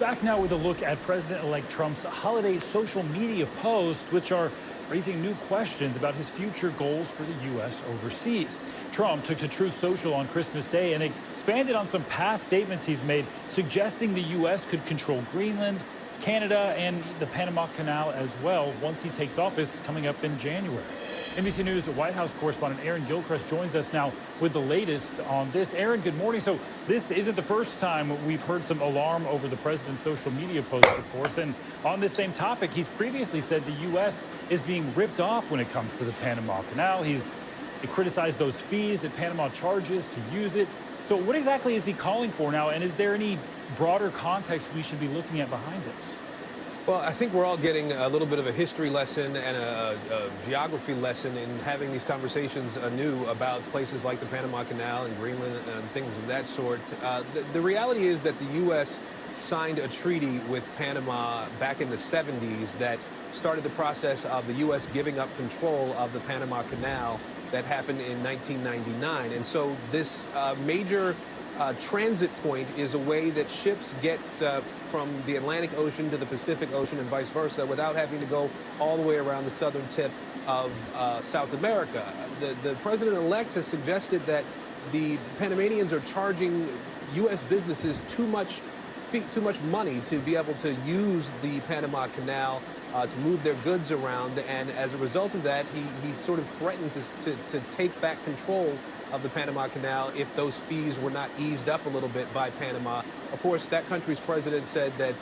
Back now with a look at President-elect Trump's holiday social media posts, which are raising new questions about his future goals for the U.S. overseas. Trump took to Truth Social on Christmas Day and expanded on some past statements he's made, suggesting the U.S. could control Greenland, Canada, and the Panama Canal as well once he takes office coming up in January. NBC News White House correspondent Aaron Gilchrist joins us now with the latest on this. Aaron, good morning. So this isn't the first time we've heard some alarm over the president's social media posts, of course. And on this same topic, he's previously said the U.S. is being ripped off when it comes to the Panama Canal. He's criticized those fees that Panama charges to use it. So what exactly is he calling for now? And is there any broader context we should be looking at behind this? Well, I think we're all getting a little bit of a history lesson and a geography lesson in having these conversations anew about places like the Panama Canal and Greenland and things of that sort. The reality is that the U.S. signed a treaty with Panama back in the 70s that started the process of the U.S. giving up control of the Panama Canal that happened in 1999. And so this major transit point is a way that ships get from the Atlantic Ocean to the Pacific Ocean and vice versa without having to go all the way around the southern tip of South America. The president-elect has suggested that the Panamanians are charging U.S. businesses too much money to be able to use the Panama Canal to move their goods around, and as a result of that, he sort of threatened to take back control of the Panama Canal if those fees were not eased up a little bit by Panama. Of course, that country's president said that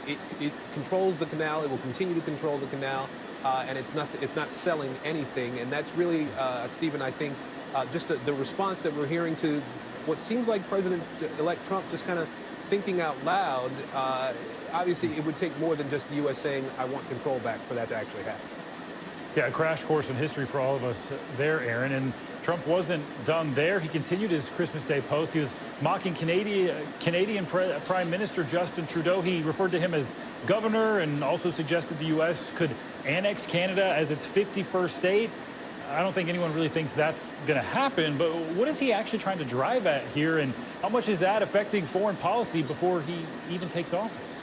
it controls the canal, it will continue to control the canal, and it's not selling anything. And that's really, Stephen, I think, just the response that we're hearing to what seems like President-elect Trump just kind of thinking out loud. Obviously, it would take more than just the U.S. saying, I want control back for that to actually happen. Yeah, a crash course in history for all of us there, Aaron. And Trump wasn't done there. He continued his Christmas Day post. He was mocking Canadian Prime Minister Justin Trudeau. He referred to him as governor and also suggested the U.S. could annex Canada as its 51st state. I don't think anyone really thinks that's going to happen, but what is he actually trying to drive at here, and how much is that affecting foreign policy before he even takes office?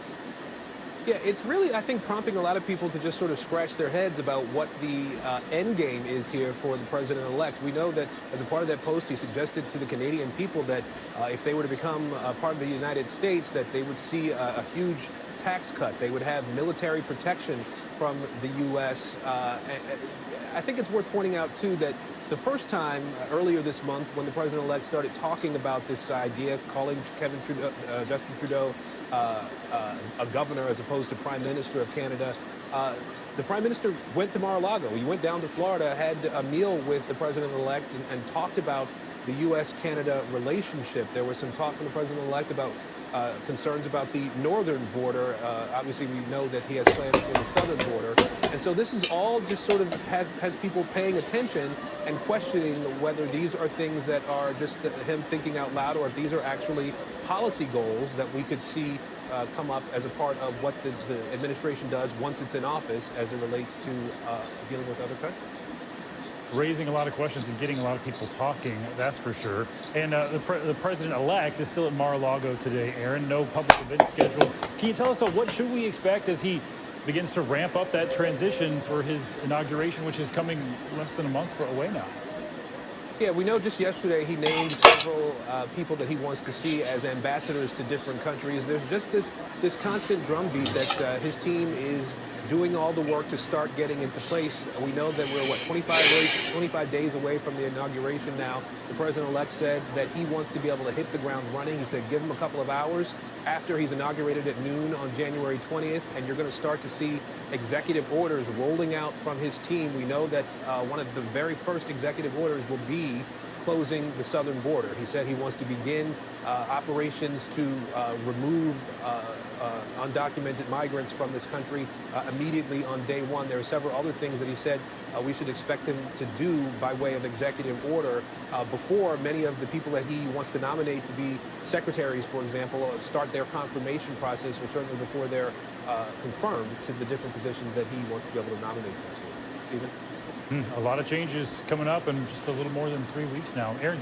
Yeah, it's really, I think, prompting a lot of people to just sort of scratch their heads about what the end game is here for the president-elect. We know that as a part of that post, he suggested to the Canadian people that if they were to become part of the United States, that they would see a huge tax cut. They would have military protection from the U.S. I think it's worth pointing out, too, that the first time earlier this month when the president-elect started talking about this idea, calling Justin Trudeau a governor as opposed to Prime Minister of Canada, the Prime Minister went to Mar-a-Lago. He went down to Florida, had a meal with the president-elect, and talked about the U.S.-Canada relationship. There was some talk from the president-elect about concerns about the northern border. Obviously, we know that he has plans for the southern border. And so this is all just sort of has people paying attention and questioning whether these are things that are just him thinking out loud, or if these are actually policy goals that we could see come up as a part of what the administration does once it's in office as it relates to dealing with other countries. Raising a lot of questions and getting a lot of people talking, that's for sure. And the president-elect is still at Mar-a-Lago today, Aaron. No public events scheduled. Can you tell us, though, what should we expect as he begins to ramp up that transition for his inauguration, which is coming less than a month away now? Yeah, we know just yesterday he named several people that he wants to see as ambassadors to different countries. There's just this constant drumbeat that his team is doing all the work to start getting into place. We know that we're, 25 days away from the inauguration now. The president-elect said that he wants to be able to hit the ground running. He said give him a couple of hours after he's inaugurated at noon on January 20th, and you're going to start to see executive orders rolling out from his team. We know that one of the very first executive orders will be closing the southern border. He said he wants to begin operations to remove undocumented migrants from this country immediately on day one. There are several other things that he said we should expect him to do by way of executive order before many of the people that he wants to nominate to be secretaries, for example, start their confirmation process, or certainly before they're confirmed to the different positions that he wants to be able to nominate them to. Stephen? A lot of changes coming up in just a little more than 3 weeks now. Aaron.